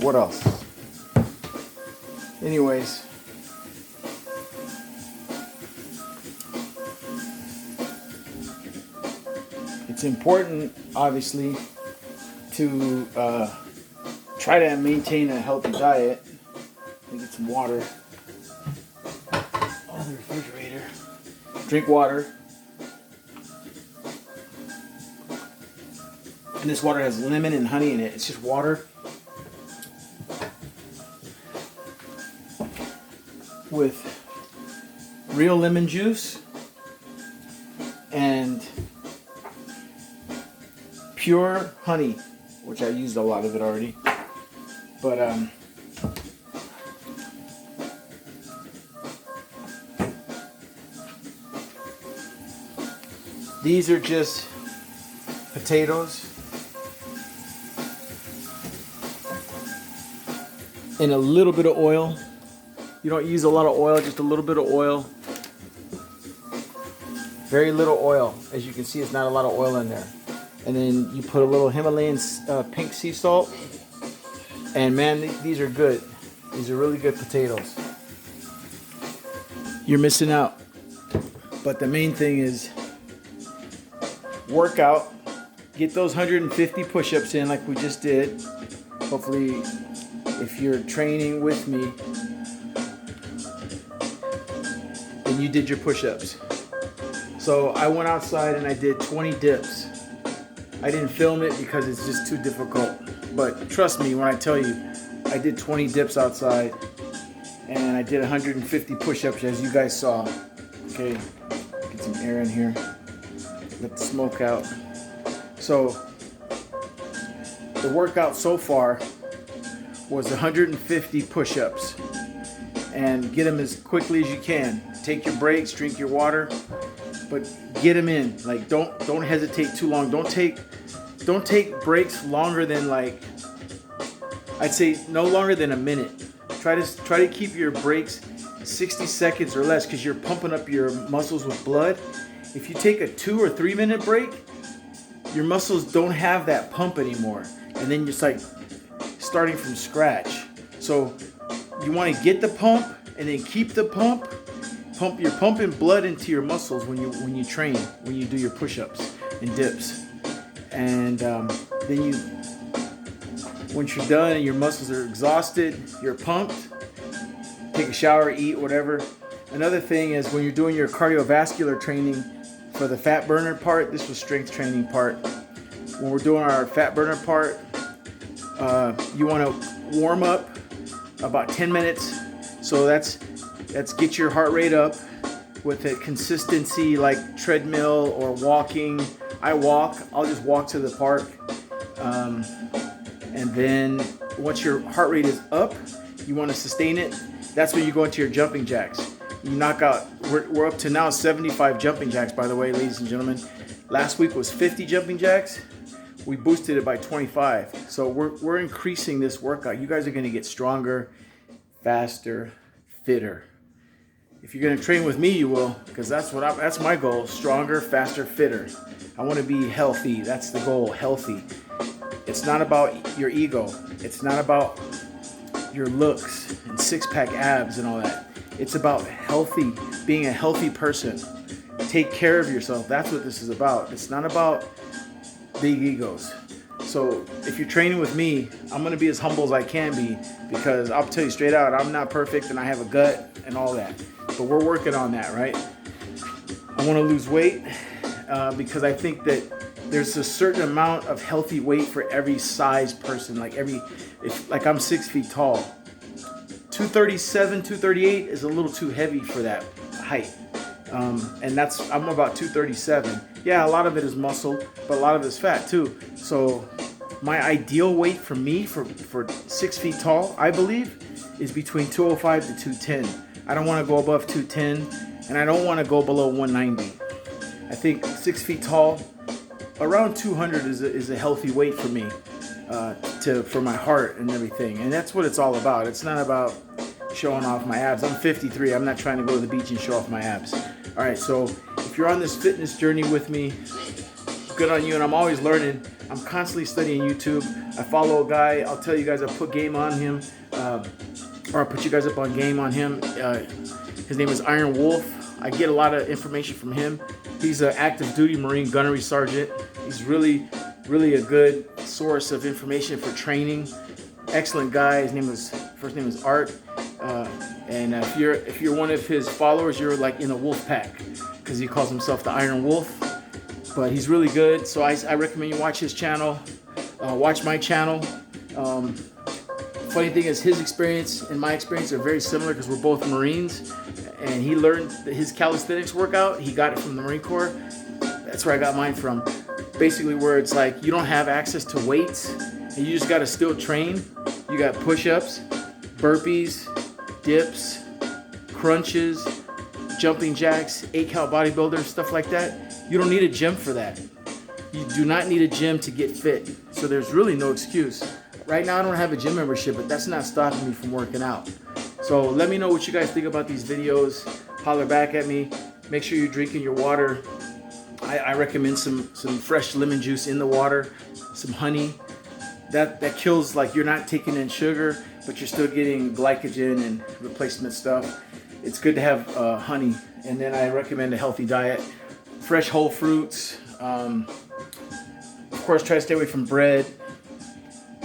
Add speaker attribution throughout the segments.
Speaker 1: What else? Anyways, it's important, obviously, to try to maintain a healthy diet. Let me get some water. Oh, the refrigerator. Drink water. And this water has lemon and honey in it. It's just water with real lemon juice and pure honey, which I used a lot of it already. But these are just potatoes and a little bit of oil. You don't use a lot of oil, just a little bit of oil. Very little oil. As you can see, it's not a lot of oil in there. And then you put a little Himalayan pink sea salt. And man, these are good. These are really good potatoes. You're missing out. But the main thing is work out. Get those 150 push-ups in like we just did. Hopefully, if you're training with me, then you did your push-ups. So I went outside and I did 20 dips. I didn't film it because it's just too difficult. But trust me when I tell you, I did 20 dips outside and I did 150 push-ups as you guys saw. Okay, get some air in here. Let the smoke out. So the workout so far was 150 push-ups, and get them as quickly as you can. Take your breaks, drink your water, but get them in. Like don't hesitate too long. Don't take breaks longer than, like, I'd say no longer than a minute. Try to keep your breaks 60 seconds or less, because you're pumping up your muscles with blood. If you take a 2 or 3 minute break, your muscles don't have that pump anymore, and then it's like starting from scratch. So you want to get the pump and then keep the pump. You're pumping blood into your muscles when you train, when you do your push-ups and dips. And then once you're done and your muscles are exhausted, you're pumped, take a shower, eat, whatever. Another thing is when you're doing your cardiovascular training for the fat burner part, this was strength training part. When we're doing our fat burner part, you want to warm up about 10 minutes. So that's get your heart rate up with a consistency like treadmill or walking. I'll just walk to the park. And then once your heart rate is up, you want to sustain it. That's when you go into your jumping jacks. You knock out, we're up to now 75 jumping jacks, by the way, ladies and gentlemen. Last week was 50 jumping jacks. We boosted it by 25. So we're increasing this workout. You guys are going to get stronger, faster, fitter. If you're going to train with me, you will, because that's my goal. Stronger, faster, fitter. I want to be healthy. That's the goal, healthy. It's not about your ego. It's not about your looks and six-pack abs and all that. It's about healthy, being a healthy person. Take care of yourself. That's what this is about. It's not about big egos. So if you're training with me, I'm gonna be as humble as I can be, because I'll tell you straight out, I'm not perfect and I have a gut and all that. But we're working on that, right? I want to lose weight because I think that there's a certain amount of healthy weight for every size person. Like I'm 6 feet tall. 237, 238 is a little too heavy for that height. And I'm about 237. Yeah, a lot of it is muscle, but a lot of it is fat too. So my ideal weight for me, for 6 feet tall, I believe, is between 205 to 210. I don't want to go above 210, and I don't want to go below 190. I think 6 feet tall, around 200 is a healthy weight for me, for my heart and everything. And that's what it's all about. It's not about showing off my abs. I'm 53. I'm not trying to go to the beach and show off my abs. All right, so if you're on this fitness journey with me, good on you. And I'm always learning. I'm constantly studying YouTube. I follow a guy. I'll tell you guys, I put game on him, or I'll put you guys up on game on him. His name is Iron Wolf. I get a lot of information from him. He's an active duty Marine gunnery sergeant. He's really a good source of information for training. Excellent guy. First name is Art. And if you're one of his followers, you're like in a wolf pack, because he calls himself the Iron Wolf. But he's really good, so I recommend you watch his channel. Watch my channel. Funny thing is, his experience and my experience are very similar, because we're both Marines, and he learned his calisthenics workout. He got it from the Marine Corps. That's where I got mine from. Basically, where it's like you don't have access to weights, and you just got to still train. You got push-ups, burpees, dips, crunches, jumping jacks, 8-count bodybuilder, stuff like that. You don't need a gym for that. You do not need a gym to get fit. So there's really no excuse. Right now I don't have a gym membership, but that's not stopping me from working out. So let me know what you guys think about these videos. Holler back at me. Make sure you're drinking your water. I recommend some fresh lemon juice in the water, some honey. That kills, like, you're not taking in sugar, but you're still getting glycogen and replacement stuff. It's good to have honey. And then I recommend a healthy diet. Fresh whole fruits. Of course, try to stay away from bread.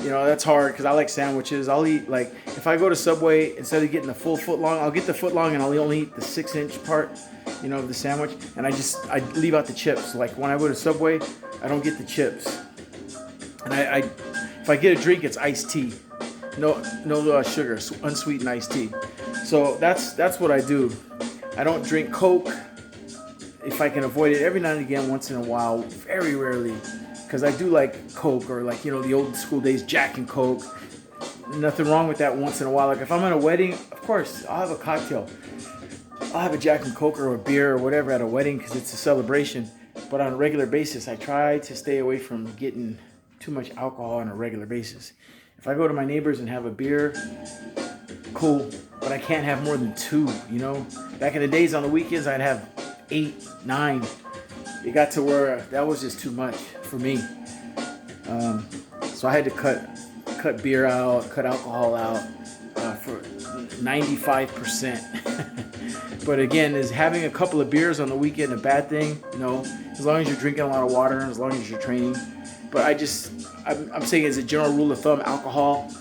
Speaker 1: You know, that's hard because I like sandwiches. I'll eat, like, if I go to Subway, instead of getting the full foot long, I'll get the foot long and I'll only eat the 6-inch part, you know, of the sandwich. And I leave out the chips. Like, when I go to Subway, I don't get the chips. And if I get a drink, it's iced tea. No sugar, unsweetened iced tea. So that's what I do. I don't drink Coke. If I can avoid it, every now and again, once in a while, very rarely, because I do like Coke, or like, you know, the old school days, Jack and Coke. Nothing wrong with that once in a while. Like if I'm at a wedding, of course, I'll have a cocktail. I'll have a Jack and Coke or a beer or whatever at a wedding because it's a celebration. But on a regular basis, I try to stay away from getting too much alcohol on a regular basis. If I go to my neighbors and have a beer, cool, but I can't have more than 2, you know? Back in the days on the weekends, I'd have 8, 9. It got to where that was just too much for me. So I had to cut beer out, cut alcohol out for 95%. But again, is having a couple of beers on the weekend a bad thing? No, as long as you're drinking a lot of water and as long as you're training. But I'm saying, as a general rule of thumb, alcohol,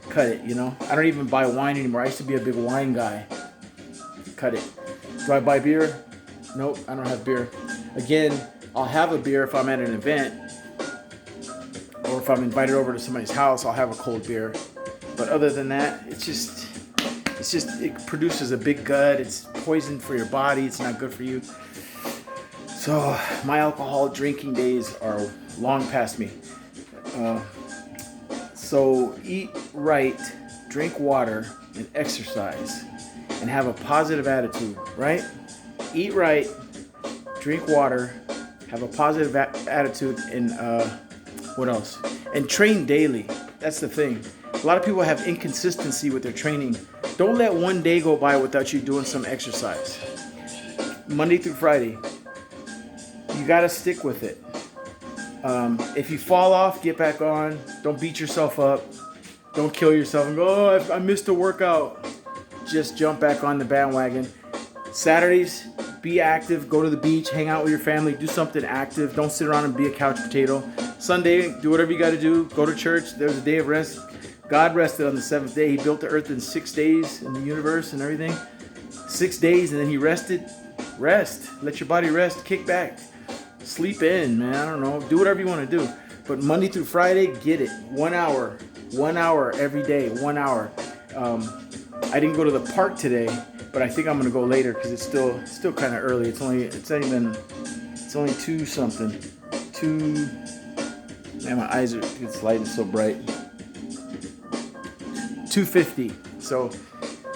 Speaker 1: cut it, you know? I don't even buy wine anymore. I used to be a big wine guy. Cut it. Do I buy beer? Nope, I don't have beer. Again, I'll have a beer if I'm at an event, or if I'm invited over to somebody's house, I'll have a cold beer. But other than that, it produces a big gut. It's poison for your body. It's not good for you. So my alcohol drinking days are long past me. So eat right, drink water, and exercise, and have a positive attitude, right? Eat right, drink water, have a positive attitude, and what else? And train daily. That's the thing. A lot of people have inconsistency with their training. Don't let one day go by without you doing some exercise. Monday through Friday. You got to stick with it. If you fall off, get back on. Don't beat yourself up. Don't kill yourself and go, oh, I missed a workout. Just jump back on the bandwagon. Saturdays, Be active. Go to the beach. Hang out with your family. Do something active. Don't sit around and be a couch potato. Sunday, do whatever you got to do. Go to church. There's a day of rest. God rested on the 7th day. He built the earth in 6 days in the universe and everything. 6 days, and then he rested. Rest. Let your body rest. Kick back. Sleep in, man. I don't know. Do whatever you want to do. But Monday through Friday, get it. 1 hour. 1 hour every day. 1 hour. I didn't go to the park today, but I think I'm gonna go later because it's still kind of early. It's only 2 something. 2. Man, my eyes are. This light is so bright. 2:50. So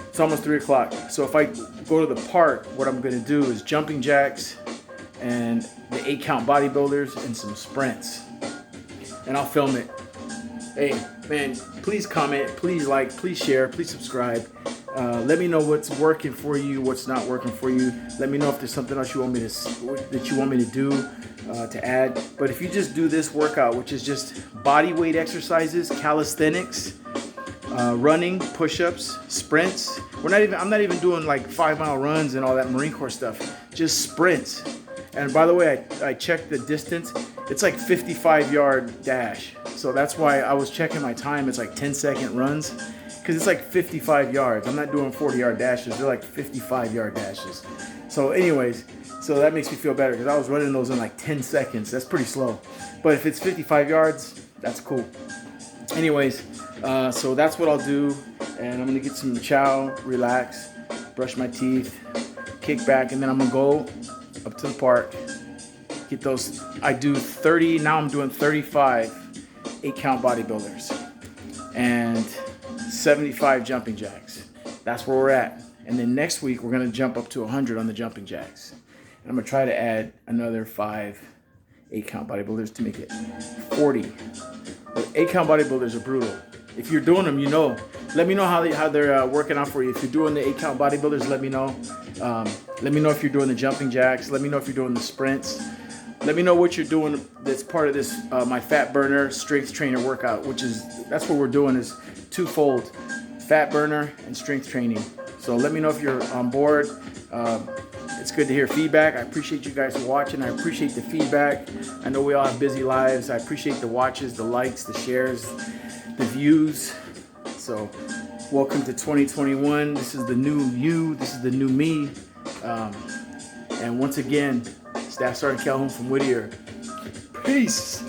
Speaker 1: it's almost 3 o'clock. So if I go to the park, what I'm gonna do is jumping jacks and the 8 count bodybuilders and some sprints, and I'll film it. Hey, man, please comment, please like, please share, please subscribe. Let me know what's working for you, what's not working for you. Let me know if there's something else you want me to do to add. But if you just do this workout, which is just body weight exercises, calisthenics, running, push-ups, sprints. I'm not even doing like 5-mile runs and all that Marine Corps stuff. Just sprints. And by the way, I checked the distance. It's like 55-yard dash. So that's why I was checking my time. It's like 10-second runs because it's like 55 yards. I'm not doing 40-yard dashes. They're like 55-yard dashes. So anyways, so that makes me feel better because I was running those in like 10 seconds. That's pretty slow. But if it's 55 yards, that's cool. Anyways, so that's what I'll do. And I'm going to get some chow, relax, brush my teeth, kick back, and then I'm going to go up to the park, get those. I do 30, now I'm doing 35 8 count bodybuilders and 75 jumping jacks. That's where we're at. And then next week we're gonna jump up to 100 on the jumping jacks. And I'm gonna try to add another 5 8 count bodybuilders to make it 40. But 8 count bodybuilders are brutal. If you're doing them, you know. Let me know how they're working out for you. If you're doing the 8 count bodybuilders, let me know. Let me know if you're doing the jumping jacks. Let me know if you're doing the sprints. Let me know what you're doing that's part of this my fat burner strength trainer workout, that's what we're doing is twofold, fat burner and strength training. So let me know if you're on board. It's good to hear feedback. I appreciate you guys watching. I appreciate the feedback. I know we all have busy lives. I appreciate the watches, the likes, the shares, the views. So welcome to 2021. This is the new you. This is the new me. And once again, Staff Sergeant Calhoun from Whittier. Peace.